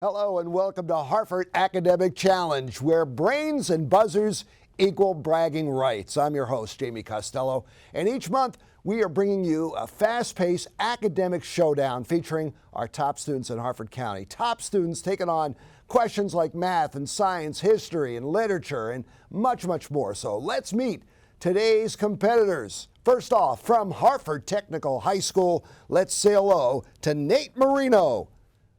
Hello and welcome to Harford Academic Challenge, where brains and buzzers equal bragging rights. I'm your host, Jamie Costello, and each month we are bringing you a fast-paced academic showdown featuring our top students in Harford County. Top students taking on questions like math and science, history and literature, and much, much more. So let's meet today's competitors. First off, from Harford Technical High School, let's say hello to Nate Marino,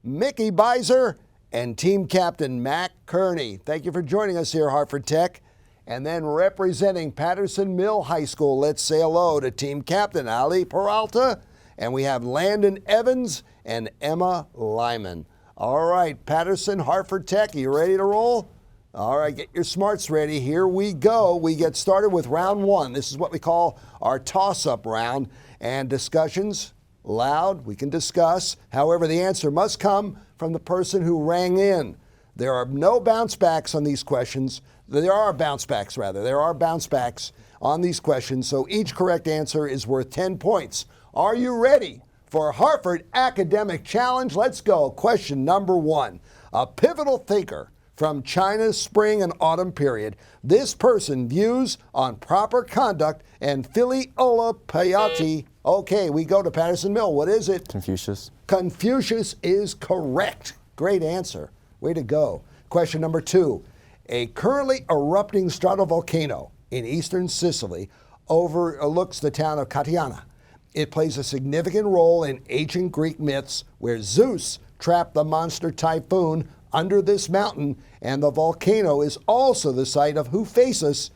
Mickey Beiser, and team captain Mac Kearney. Thank you for joining us here, Harford Tech. And then representing Patterson Mill High School, let's say hello to team captain Ali Peralta, and we have Landon Evans and Emma Lyman. All right, Patterson, Harford Tech, you ready to roll? All right, get your smarts ready. Here we go. We get started with round one. This is what we call our toss-up round, and discussions loud, we can discuss. However, the answer must come from the person who rang in. There are no bounce backs on these questions. There are bounce backs on these questions, so each correct answer is worth 10 points. Are you ready for Harford Academic Challenge? Let's go. Question number one. A pivotal thinker from China's spring and autumn period, this person views on proper conduct and filial piety. Okay, we go to Patterson Mill. What is it? Confucius. Confucius is correct. Great answer. Way to go. Question number two. A currently erupting stratovolcano in eastern Sicily overlooks the town of Katiana. It plays a significant role in ancient Greek myths where Zeus trapped the monster typhoon under this mountain, and the volcano is also the site of Hephaestus.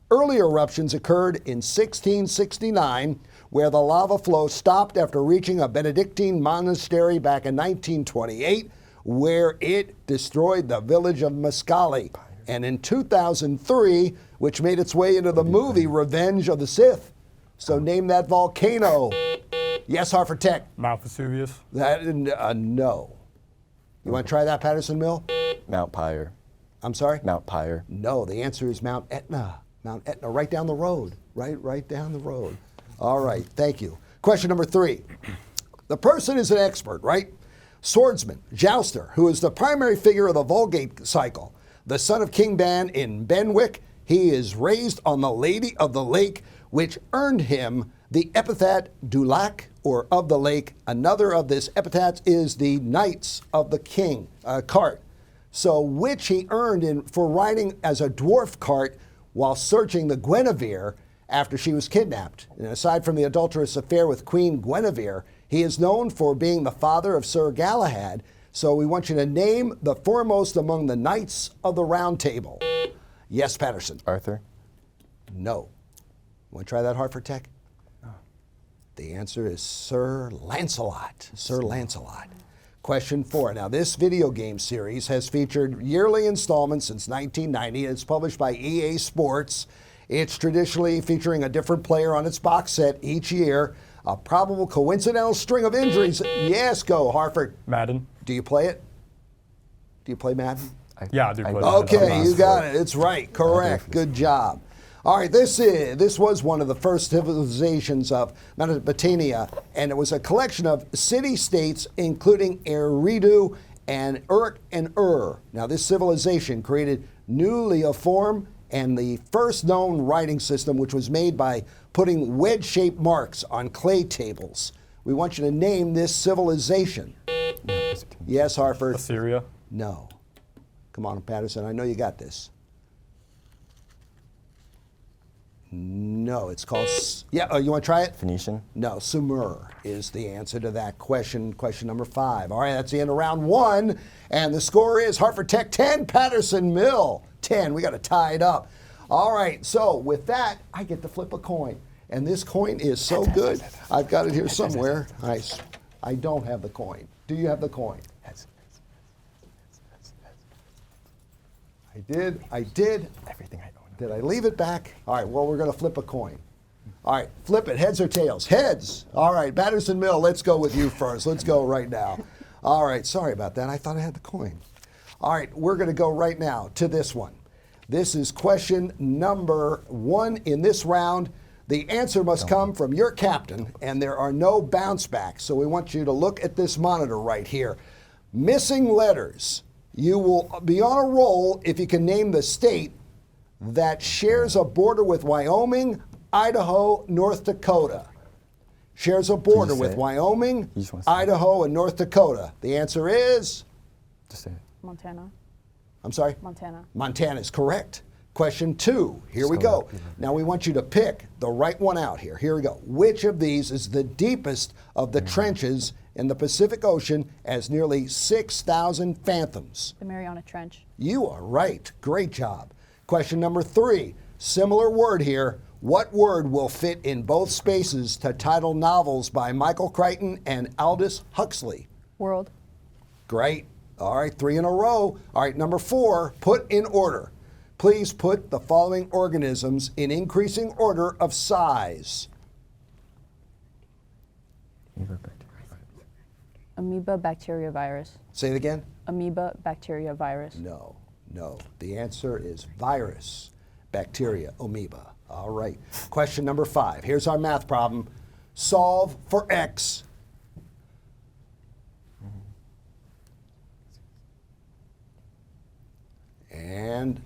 Early eruptions occurred in 1669, where the lava flow stopped after reaching a Benedictine monastery back in 1928, where it destroyed the village of Mascali. And in 2003, which made its way into the movie Revenge of the Sith. So name that volcano. Yes, Harford Tech. Mount Vesuvius. No. You want to try that, Patterson Mill? Mount Pyre. I'm sorry? Mount Pyre. No, the answer is Mount Etna. Mount Etna, right down the road. Right down the road. All right, thank you. Question number three. The person is an expert, right? Swordsman, jouster, who is the primary figure of the Vulgate cycle. The son of King Ban in Benwick, he is raised on the Lady of the Lake, which earned him the epithet du Lac, or of the lake. Another of this epithet is the Knights of the King cart. So which he earned for riding as a dwarf cart while searching the Guinevere after she was kidnapped. And aside from the adulterous affair with Queen Guinevere, he is known for being the father of Sir Galahad. So we want you to name the foremost among the Knights of the Round Table. Yes, Patterson. Arthur. No. Want to try that, Harford Tech? No. The answer is Sir Lancelot. Sir Lancelot. Question four. Now, this video game series has featured yearly installments since 1990. It's published by EA Sports. It's traditionally featuring a different player on its box set each year. A probable coincidental string of injuries. Yes, go, Harford. Madden. Do you play it? Do you play Madden? Yeah, I do play Madden. Okay, you got it. It's right. Correct. Good job. All right, this was one of the first civilizations of Mesopotamia, and it was a collection of city-states, including Eridu and Uruk and Ur. Now, this civilization created cuneiform and the first known writing system, which was made by putting wedge-shaped marks on clay tables. We want you to name this civilization. Yes, Harford. Assyria. No. Come on, Patterson. I know you got this. No, it's called, you want to try it? Phoenician. No, Sumer is the answer to that question. Question number five. All right, that's the end of round one. And the score is Harford Tech 10, Patterson Mill 10. We got to tie it up. All right, so with that, I get to flip a coin. And this coin is so good. I've got it here somewhere. I don't have the coin. Do you have the coin? I did. Everything I own. Did I leave it back? All right, well, we're going to flip a coin. All right, flip it. Heads or tails? Heads. All right, Patterson Mill, let's go with you first. Let's go right now. All right, sorry about that. I thought I had the coin. All right, we're going to go right now to this one. This is question number one in this round. The answer must come from your captain, and there are no bounce backs. So we want you to look at this monitor right here. Missing letters. You will be on a roll if you can name the state that shares a border with Wyoming, Idaho, North Dakota. Shares a border with Wyoming, Idaho, and North Dakota. The answer is? Just say it. Montana. I'm sorry? Montana. Montana is correct. Question 2. Here we go. Now we want you to pick the right one out here. Here we go. Which of these is the deepest of the trenches in the Pacific Ocean as nearly 6,000 fathoms? The Mariana Trench. You are right. Great job. Question number 3. Similar word here. What word will fit in both spaces to title novels by Michael Crichton and Aldous Huxley? World. Great. All right, 3 in a row. All right, number 4, put in order. Please put the following organisms in increasing order of size. Amoeba, bacteria, virus. Say it again. Amoeba, bacteria, virus. No. The answer is virus, bacteria, amoeba. All right. Question number 5. Here's our math problem. Solve for x. And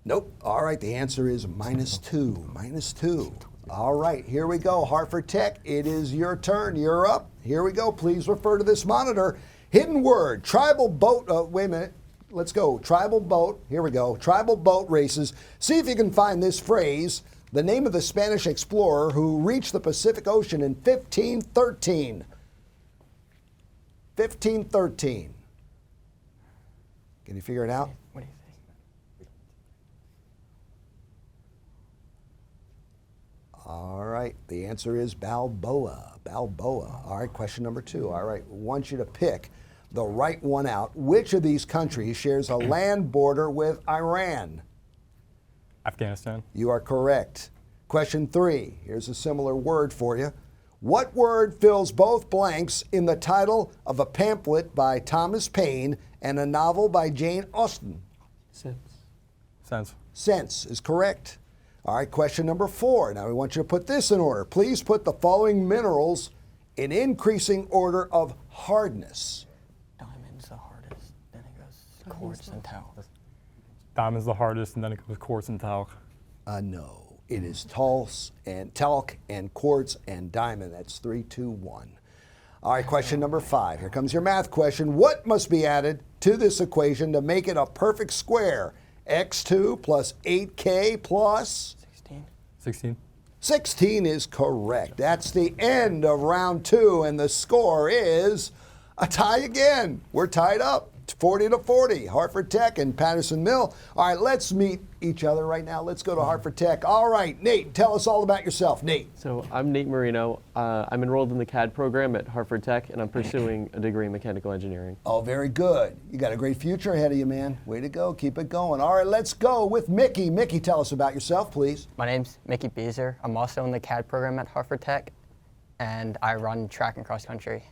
nope. All right, the answer is -2. -2. All right, here we go. Harford Tech, it is your turn. You're up. Here we go. Please refer to this monitor. Hidden word, tribal boat. Wait a minute. Let's go. Tribal boat. Here we go. Tribal boat races. See if you can find this phrase. The name of the Spanish explorer who reached the Pacific Ocean in 1513. 1513. Can you figure it out? What do you think? All right, the answer is Balboa. Balboa. All right, question number 2. All right, want you to pick the right one out. Which of these countries shares a land border with Iran? Afghanistan. You are correct. Question 3. Here's a similar word for you. What word fills both blanks in the title of a pamphlet by Thomas Paine and a novel by Jane Austen? Sense. Sense is correct. All right, question number 4. Now we want you to put this in order. Please put the following minerals in increasing order of hardness. Diamond's the hardest, then it goes quartz and talc. Diamond's the hardest, and then it goes quartz and talc. No. It is talc and quartz and diamond. That's 3, 2, 1. All right, question number 5. Here comes your math question. What must be added to this equation to make it a perfect square? X2 plus 8K plus? 16. 16 is correct. That's the end of round 2, and the score is a tie again. We're tied up. 40-40, Harford Tech and Patterson Mill. All right, let's meet each other right now. Let's go to Harford Tech. All right, Nate, tell us all about yourself. Nate. So I'm Nate Marino. I'm enrolled in the CAD program at Harford Tech, and I'm pursuing a degree in mechanical engineering. Oh, very good. You got a great future ahead of you, man. Way to go. Keep it going. All right, let's go with Mickey. Mickey, tell us about yourself, please. My name's Mickey Beezer. I'm also in the CAD program at Harford Tech, and I run track and cross country.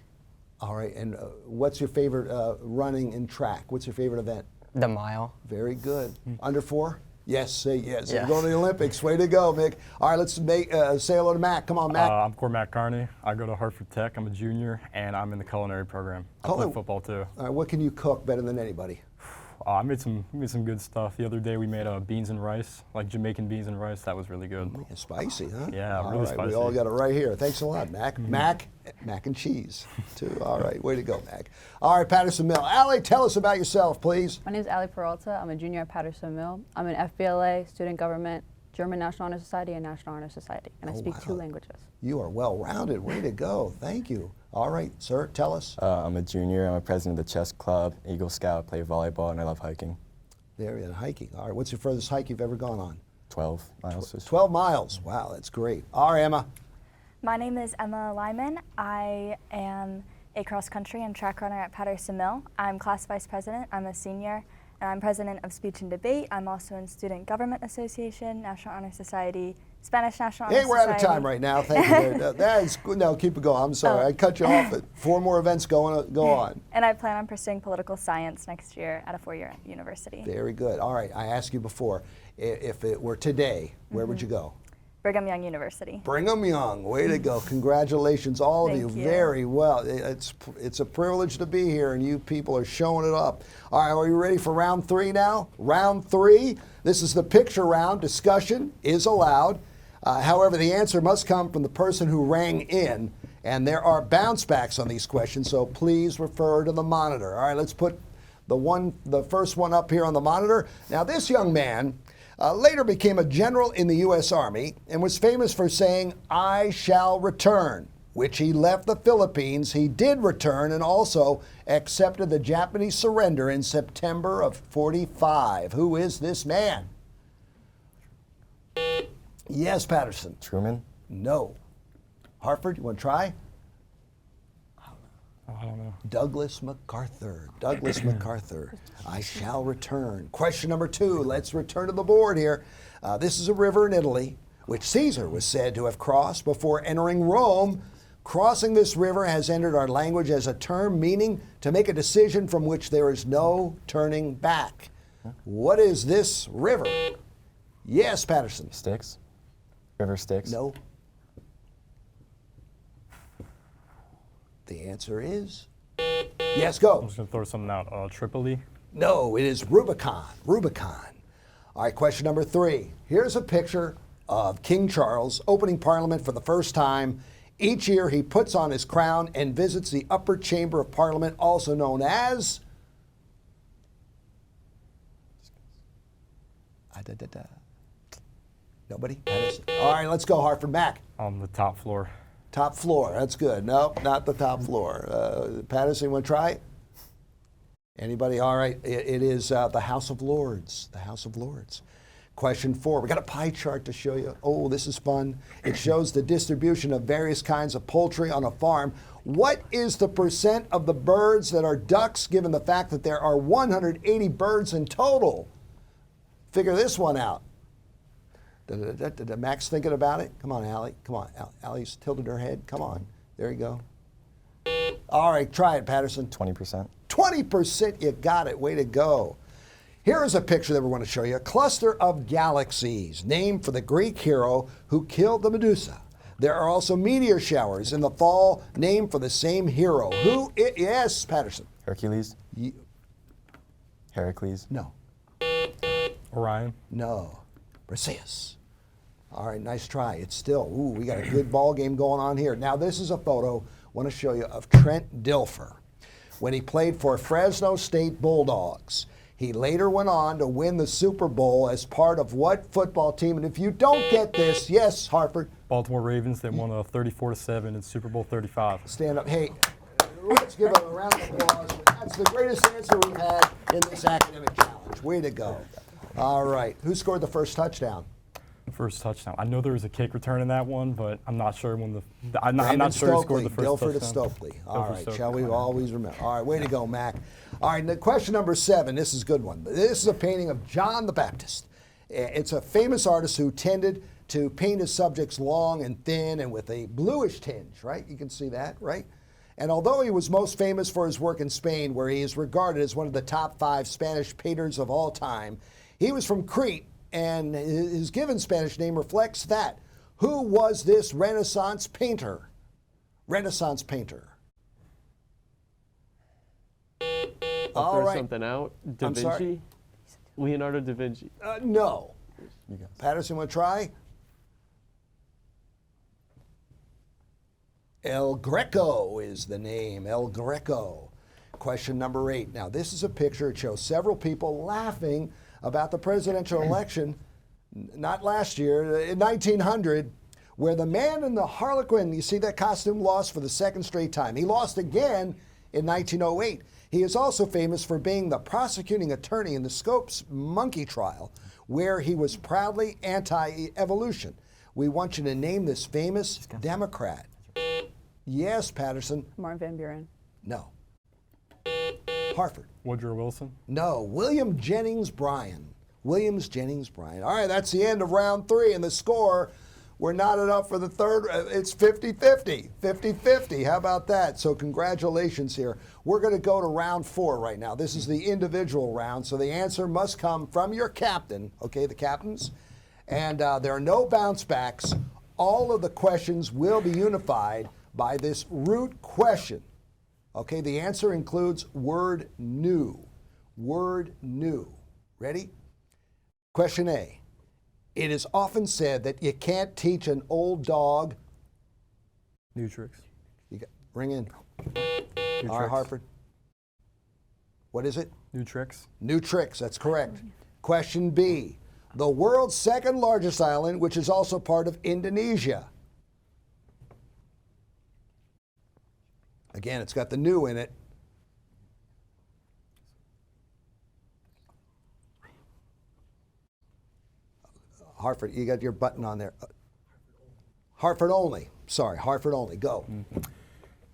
All right, and what's your favorite running and track? What's your favorite event? The mile. Very good. Under 4? Yes, say yes. Yeah. You're going to the Olympics. Way to go, Mick. All right, let's say hello to Mac. Come on, Mac. I'm Cormac Carney. I go to Harford Tech. I'm a junior, and I'm in the culinary program. I play football too. All right, what can you cook better than anybody? I made some good stuff. The other day we made beans and rice, like Jamaican beans and rice. That was really good. Yeah, spicy, huh? Yeah, all really right, spicy. We all got it right here. Thanks a lot, Mac. Mac and cheese, too. All right, way to go, Mac. All right, Patterson Mill. Allie, tell us about yourself, please. My name is Allie Peralta. I'm a junior at Patterson Mill. I'm an FBLA, student government, German National Honor Society, and National Honor Society, and I speak 2 languages. You are well-rounded. Way to go. Thank you. All right, sir, tell us. I'm a junior. I'm a president of the chess club, Eagle Scout, play volleyball, and I love hiking. There, and hiking. All right, what's your furthest hike you've ever gone on? 12 miles. 12 miles. Wow, that's great. All right, Emma. My name is Emma Lyman. I am a cross-country and track runner at Patterson Mill. I'm class vice president. I'm a senior, and I'm president of speech and debate. I'm also in Student Government Association, National Honor Society, Spanish National Honor Hey, we're Society. out of time right now. Thank you. That is good. No, keep it going. I'm sorry. I cut you off. 4 more events go on. And I plan on pursuing political science next year at a 4-year university. Very good. All right. I asked you before, if it were today, where would you go? Brigham Young University. Brigham Young, way to go. Congratulations, all of you. Thank you. Very well. It's a privilege to be here, and you people are showing it up. All right, are you ready for round 3 now? Round 3, this is the picture round. Discussion is allowed. However, the answer must come from the person who rang in, and there are bounce backs on these questions, so please refer to the monitor. All right, let's put the first one up here on the monitor. Now, this young man later became a general in the U.S. Army and was famous for saying, "I shall return," which he left the Philippines. He did return and also accepted the Japanese surrender in September of '45. Who is this man? Yes, Patterson. Truman? No. Harford, you want to try? I don't know. Douglas MacArthur. Douglas MacArthur. I shall return. Question number 2. Let's return to the board here. This is a river in Italy, which Caesar was said to have crossed before entering Rome. Crossing this river has entered our language as a term meaning to make a decision from which there is no turning back. What is this river? Yes, Patterson. Styx? River Styx? No. The answer is yes, I'm go. just going to throw something out. Tripoli? No, it is Rubicon. Rubicon. All right, question number 3. Here's a picture of King Charles opening Parliament for the first time. Each year he puts on his crown and visits the upper chamber of Parliament, also known as Nobody? All right, let's go, Harford. Mac. On the top floor. Top floor. That's good. Nope, not the top floor. Patterson, want to try it? Anybody? All right. It is the House of Lords. The House of Lords. Question 4. We got a pie chart to show you. Oh, this is fun. It shows the distribution of various kinds of poultry on a farm. What is the percent of the birds that are ducks, given the fact that there are 180 birds in total? Figure this one out. Max thinking about it? Come on, Allie. Come on. Allie's tilted her head. Come on. There you go. All right, try it, Patterson. 20%. 20%, you got it. Way to go. Here is a picture that we want to show you. A cluster of galaxies, named for the Greek hero who killed the Medusa. There are also meteor showers in the fall, named for the same hero. Yes, Patterson. Hercules? Heracles? No. Orion? No. Perseus. All right, nice try. It's still, we got a good ball game going on here. Now, this is a photo I want to show you of Trent Dilfer when he played for Fresno State Bulldogs. He later went on to win the Super Bowl as part of what football team? And if you don't get this, yes, Harford. Baltimore Ravens. They won 34-7 in Super Bowl 35. Stand up. Hey, let's give a round of applause. That's the greatest answer we've had in this academic challenge. Way to go. All right. Who scored the first touchdown? First touchdown. I know there was a kick return in that one, but I'm not sure when I'm Brandon not sure who Stokely, scored the first Guilford touchdown. at Stokely. All Guilford right, Stokely. shall we always remember? All right, way to go, Mac. All right, now question number 7. This is a good one. This is a painting of John the Baptist. It's a famous artist who tended to paint his subjects long and thin and with a bluish tinge, right? You can see that, right? And although he was most famous for his work in Spain, where he is regarded as one of the top 5 Spanish painters of all time, he was from Crete, and his given Spanish name reflects that. Who was this Renaissance painter? Renaissance painter. I'll All throw right. something out. Da I'm sorry? Vinci? Leonardo da Vinci. No. You guys. Patterson, want to try? El Greco is the name. El Greco. Question number 8. Now, this is a picture. It shows several people laughing about the presidential election, not last year, in 1900, where the man in the Harlequin, you see that costume, lost for the 2nd straight time. He lost again in 1908. He is also famous for being the prosecuting attorney in the Scopes monkey trial, where he was proudly anti-evolution. We want you to name this famous Democrat. Yes, Patterson. Martin Van Buren. No. Harford. Woodrow Wilson? No. William Jennings Bryan. Williams Jennings Bryan. All right, that's the end of round 3, and the score, we're knotted up for the third. It's 50-50. 50-50. How about that? So congratulations here. We're going to go to round 4 right now. This is the individual round, so the answer must come from your captain, okay, the captains. And there are no bounce backs. All of the questions will be unified by this root question. Okay, the answer includes word new. Word new. Ready? Question A. It is often said that you can't teach an old dog. New tricks. Ring in. New All right, tricks. Harford. What is it? New tricks. New tricks, that's correct. Question B. The world's second largest island, which is also part of Indonesia. Again, it's got the new in it. Harford, you got your button on there. Harford only. Sorry, Harford only. Go.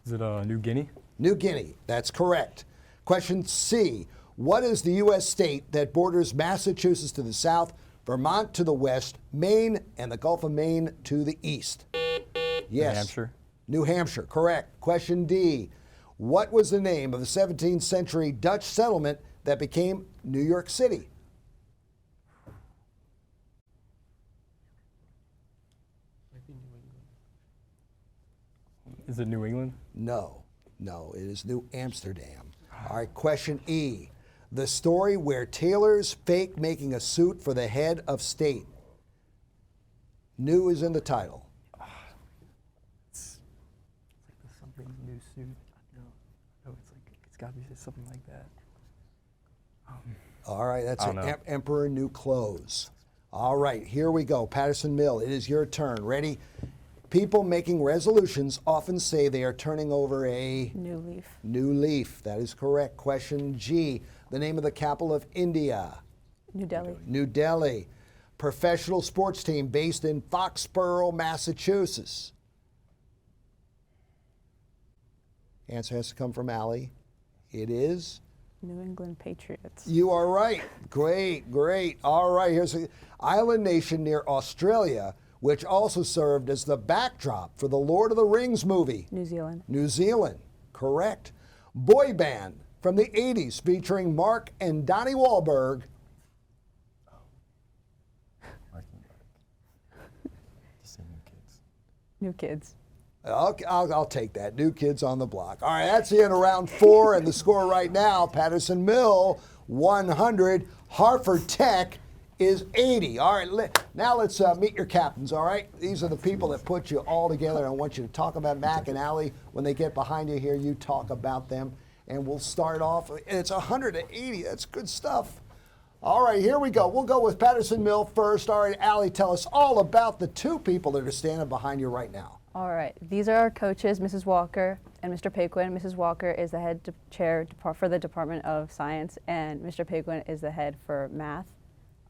Is it New Guinea? New Guinea, that's correct. Question C. What is the U.S. state that borders Massachusetts to the south, Vermont to the west, Maine and the Gulf of Maine to the east? Yes. New Hampshire. New Hampshire, correct. Question D. What was the name of the 17th century Dutch settlement that became New York City? Is it New England? No, it is New Amsterdam. All right, question E. The story where tailors fake making a suit for the head of state. New is in the title. Something new suit. No, it's got to be something like that. All right, that's I an don't know. Emperor New Clothes. All right, here we go. Patterson Mill, it is your turn. Ready? People making resolutions often say they are turning over a New leaf. new leaf. That is correct. Question G. The name of the capital of India. New Delhi. New Delhi. Professional sports team based in Foxborough, Massachusetts. Answer has to come from Allie. It is? New England Patriots. You are right. Great. All right, here's an island nation near Australia, which also served as the backdrop for the Lord of the Rings movie. New Zealand. New Zealand, correct. Boy band from the 80s featuring Mark and Donnie Wahlberg. Just say New Kids. New Kids. I'll take that. New Kids on the Block. All right, that's the end of round 4, and the score right now, Patterson Mill, 100. Harford Tech is 80. All right, now let's meet your captains, all right? These are the people that put you all together. I want you to talk about Mac and Allie. When they get behind you here, you talk about them. And we'll start off, and it's 180. That's good stuff. All right, here we go. We'll go with Patterson Mill first. All right, Allie, tell us all about the two people that are standing behind you right now. All right, these are our coaches, Mrs. Walker and Mr. Paquin. Mrs. Walker is the head chair for the Department of Science, and Mr. Paquin is the head for math.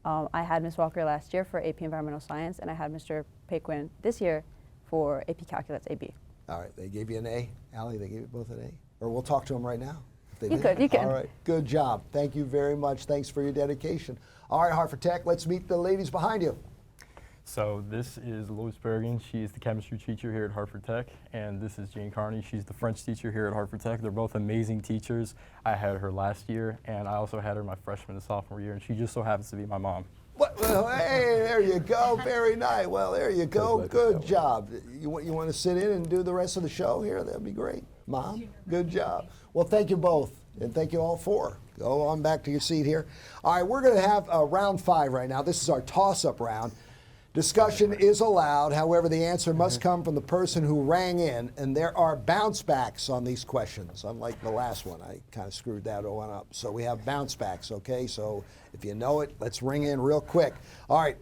I had Ms. Walker last year for AP Environmental Science, and I had Mr. Paquin this year for AP Calculus AB. All right, they gave you an A. Allie, they gave you both an A? Or we'll talk to them right now. If they You did. could, you can. All right, good job. Thank you very much. Thanks for your dedication. All right, Harford Tech, let's meet the ladies behind you. So this is Lois Bergen. She is the chemistry teacher here at Harford Tech, and this is Jane Carney. She's the French teacher here at Harford Tech. They're both amazing teachers. I had her last year, and I also had her my freshman and sophomore year, and she just so happens to be my mom. Well, hey, there you go. Very nice. Well, there you go. Good job. You want to sit in and do the rest of the show here? That'd be great. Mom, good job. Well, thank you both, and thank you all four. Go on back to your seat here. All right, we're going to have round 5 right now. This is our toss-up round. Discussion is allowed. However, the answer must come from the person who rang in, and there are bounce backs on these questions. Unlike the last one, I kind of screwed that one up. So we have bounce backs, okay? So if you know it, let's ring in real quick. All right,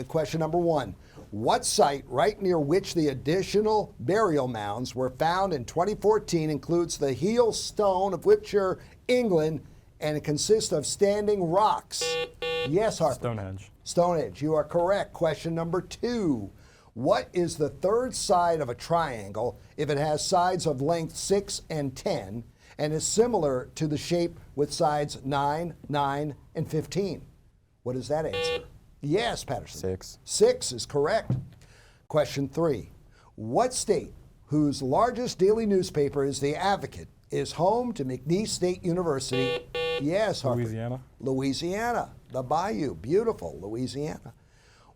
question number 1. What site right near which the additional burial mounds were found in 2014 includes the heel stone of Whitshire, England, and it consists of standing rocks? Yes, Harper. Stonehenge. Stonehenge, you are correct. Question number 2. What is the third side of a triangle if it has sides of length 6 and 10 and is similar to the shape with sides 9, 9, and 15? What is that answer? Yes, Patterson. 6. 6 is correct. Question 3. What state, whose largest daily newspaper is The Advocate, is home to McNeese State University? Yes, Harper. Louisiana. Louisiana. The Bayou. Beautiful. Louisiana.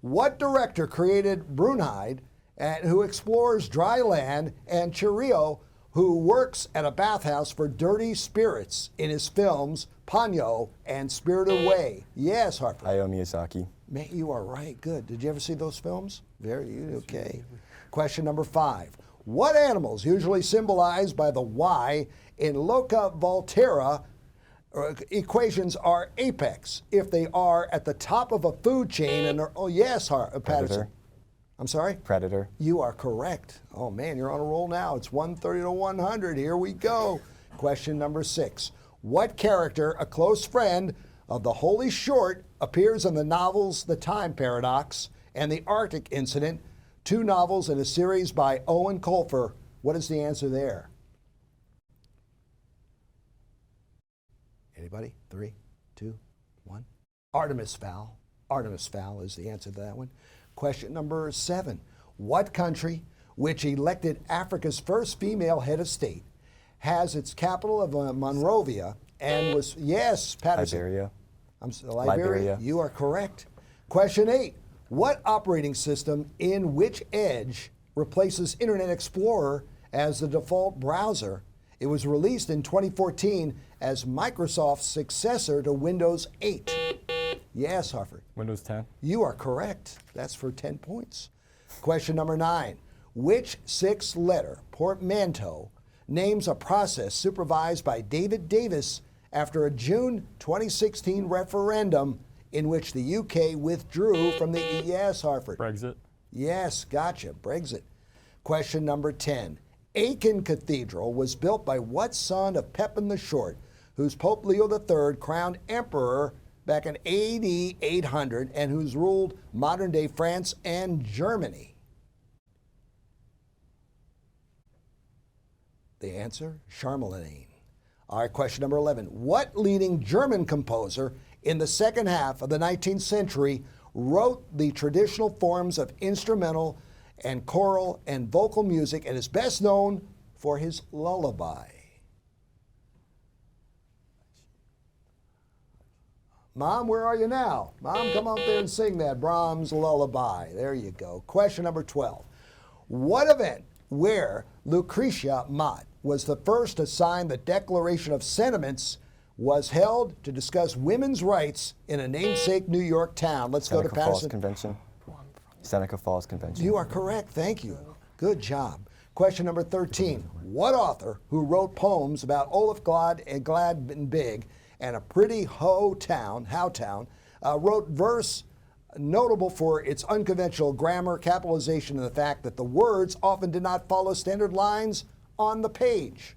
What director created Brunhilde, and who explores dry land, and Chirio, who works at a bathhouse for dirty spirits in his films Ponyo and Spirited Away? Yes, Harper. Hayao Miyazaki. Man, you are right. Good. Did you ever see those films? Very okay. Question number 5. What animals, usually symbolized by the Y in Loca Volterra equations, are apex if they are at the top of a food chain and are, oh yes, Patterson. Predator. I'm sorry? Predator. You are correct. Oh man, you're on a roll now. It's 130 to 100. Here we go. Question number 6. What character, a close friend of the Holy Short, appears in the novels The Time Paradox and The Arctic Incident, 2 novels in a series by Owen Colfer? What is the answer there? Anybody? 3, 2, 1. Artemis Fowl. Artemis Fowl is the answer to that one. Question number 7. What country, which elected Africa's first female head of state, has its capital of Monrovia and was, yes, Patterson. Liberia. Liberia. You are correct. Question 8. What operating system in which Edge replaces Internet Explorer as the default browser? It was released in 2014 as Microsoft's successor to Windows 8. Yes, Harford. Windows 10. You are correct. That's for 10 points. Question number 9. Which 6-letter portmanteau names a process supervised by David Davis after a June 2016 referendum in which the UK withdrew from the EU? Yes, Harford. Brexit. Yes, gotcha. Brexit. Question number 10. Aachen Cathedral was built by what son of Pepin the Short, whose Pope Leo III crowned emperor back in AD 800 and who's ruled modern-day France and Germany? The answer, Charlemagne. All right, question number 11. What leading German composer in the second half of the 19th century wrote the traditional forms of instrumental and choral and vocal music and is best known for his lullaby? Mom, where are you now? Mom, come out there and sing that Brahms lullaby. There you go. Question number 12. What event where Lucretia Mott was the first to sign the Declaration of Sentiments was held to discuss women's rights in a namesake New York town? Let's go to Seneca Falls Patterson. Convention. Seneca Falls Convention. You are correct. Thank you. Good job. Question number 13. What author who wrote poems about Olaf Glad and Big and a pretty Howtown, wrote verse notable for its unconventional grammar, capitalization, and the fact that the words often did not follow standard lines on the page?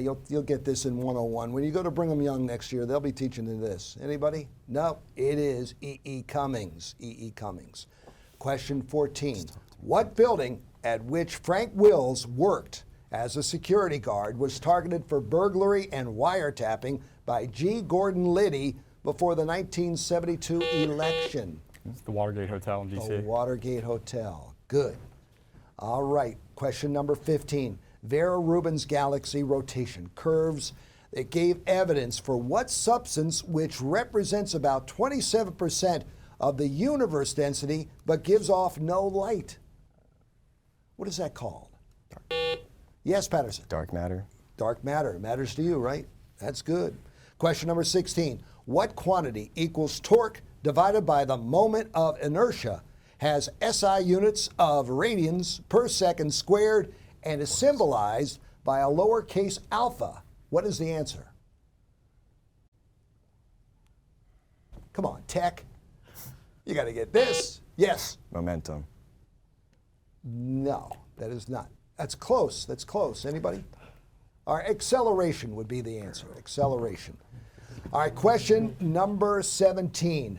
You'll get this in 101. When you go to Brigham Young next year, they'll be teaching you this. Anybody? No, it is E.E. Cummings. E.E. Cummings. Question 14. What building at which Frank Wills worked as a security guard was targeted for burglary and wiretapping by G. Gordon Liddy before the 1972 election? It's the Watergate Hotel in D.C. The Watergate Hotel. Good. All right. Question number 15. Vera Rubin's galaxy rotation curves that gave evidence for what substance which represents about 27% of the universe density but gives off no light? What is that called? Yes, Patterson. Dark matter. Dark matter. Matters to you, right? That's good. Question number 16. What quantity equals torque divided by the moment of inertia, has SI units of radians per second squared, and is symbolized by a lowercase alpha? What is the answer? Come on, tech. You got to get this. Yes. Momentum. No, that is not. That's close. That's close. Anybody? All right, acceleration would be the answer. Acceleration. All right, question number 17.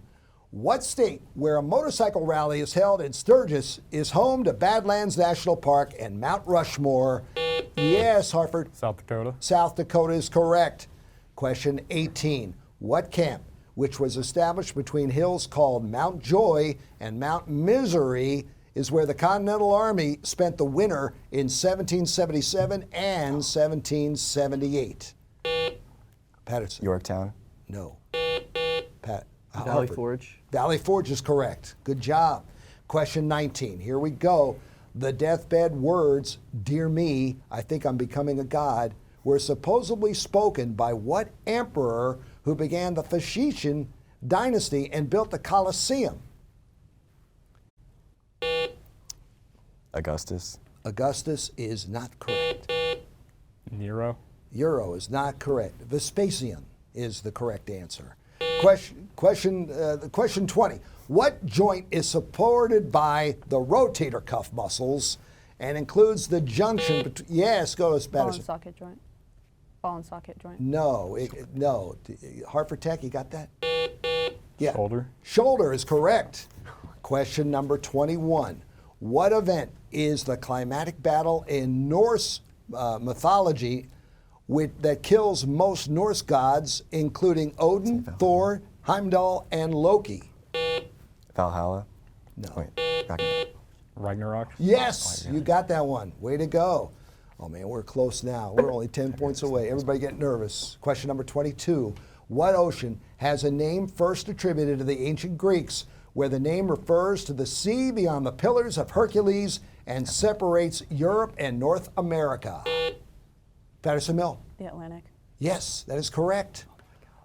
What state where a motorcycle rally is held in Sturgis is home to Badlands National Park and Mount Rushmore? Yes, Harford. South Dakota. South Dakota is correct. Question 18. What camp, which was established between hills called Mount Joy and Mount Misery, is where the Continental Army spent the winter in 1777 and 1778? Patterson. Yorktown. No. Valley Harford. Forge. Valley Forge is correct. Good job. Question 19. Here we go. The deathbed words, "Dear me, I think I'm becoming a god," were supposedly spoken by what emperor who began the Phoenician dynasty and built the Colosseum? Augustus. Augustus is not correct. Nero. Euro is not correct. Vespasian is the correct answer. Question 20. What joint is supported by the rotator cuff muscles and includes the junction between... Yes, go to Ball and Patterson. socket joint. Ball and socket joint. No, no. Harford Tech, you got that? Yeah. Shoulder. Shoulder is correct. Question number 21. What event is the climatic battle in Norse mythology that kills most Norse gods, including Odin, Thor, Heimdall, and Loki? Valhalla. No. Wait, Ragnarok. Yes, you got that one. Way to go. Oh man, we're close now. We're only 10 points away. Everybody get nervous. Question number 22. What ocean has a name first attributed to the ancient Greeks, where the name refers to the sea beyond the Pillars of Hercules and separates Europe and North America? Patterson Mill. The Atlantic. Yes, that is correct.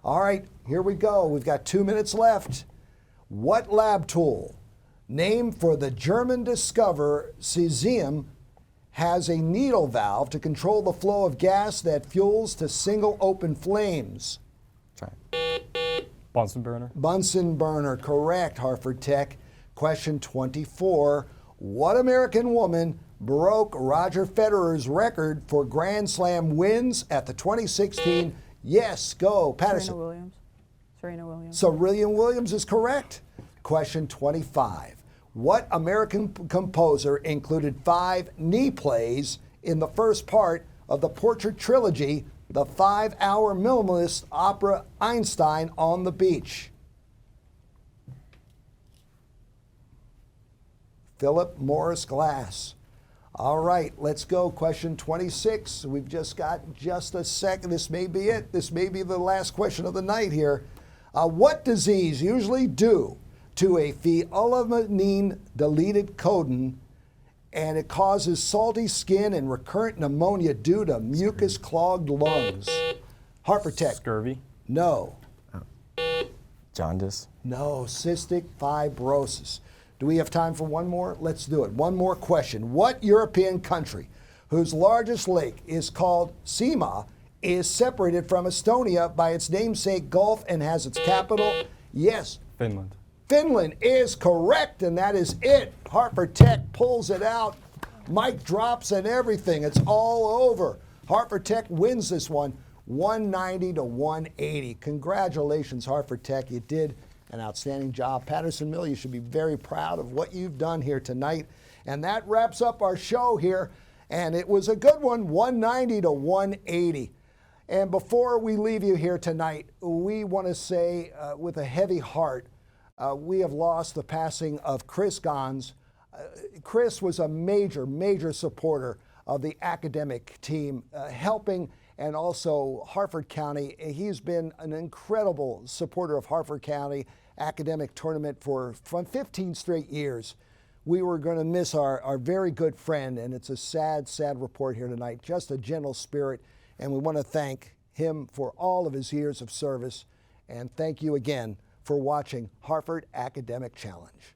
All right, here we go. We've got 2 minutes left. What lab tool, named for the German discoverer cesium, has a needle valve to control the flow of gas that fuels to single open flames? Try. Bunsen burner. Bunsen burner, correct, Harford Tech. Question 24. What American woman broke Roger Federer's record for Grand Slam wins at the 2016? Yes, go, Patterson. Serena Williams. Serena Williams. Serena Williams is correct. Question 25. What American composer included 5 knee plays in the first part of the Portrait trilogy, the 5-hour minimalist opera Einstein on the Beach? Philip Morris Glass. All right, let's go. Question 26. We've just got just a second. This may be it. This may be the last question of the night here. What disease usually due to a phenylalanine deleted codon, and it causes salty skin and recurrent pneumonia due to mucus clogged lungs? Harford Tech. Scurvy. No. Jaundice. No. Cystic fibrosis. Do we have time for one more? Let's do it. One more question. What European country, whose largest lake is called Sima, is separated from Estonia by its namesake gulf and has its capital? Yes. Finland. Finland is correct, and that is it. Harford Tech pulls it out. Mic drops and everything. It's all over. Harford Tech wins this one, 190 to 180. Congratulations, Harford Tech. You did an outstanding job. Patterson Mill, you should be very proud of what you've done here tonight. And that wraps up our show here. And it was a good one, 190 to 180. And before we leave you here tonight, we want to say with a heavy heart, we have lost the passing of Chris Gons. Chris was a major, major supporter of the academic team, helping, and also Harford County. He's been an incredible supporter of Harford County academic tournament for 15 straight years. We were going to miss our very good friend, and it's a sad, sad report here tonight. Just a gentle spirit, and we want to thank him for all of his years of service. And thank you again for watching Harford Academic Challenge.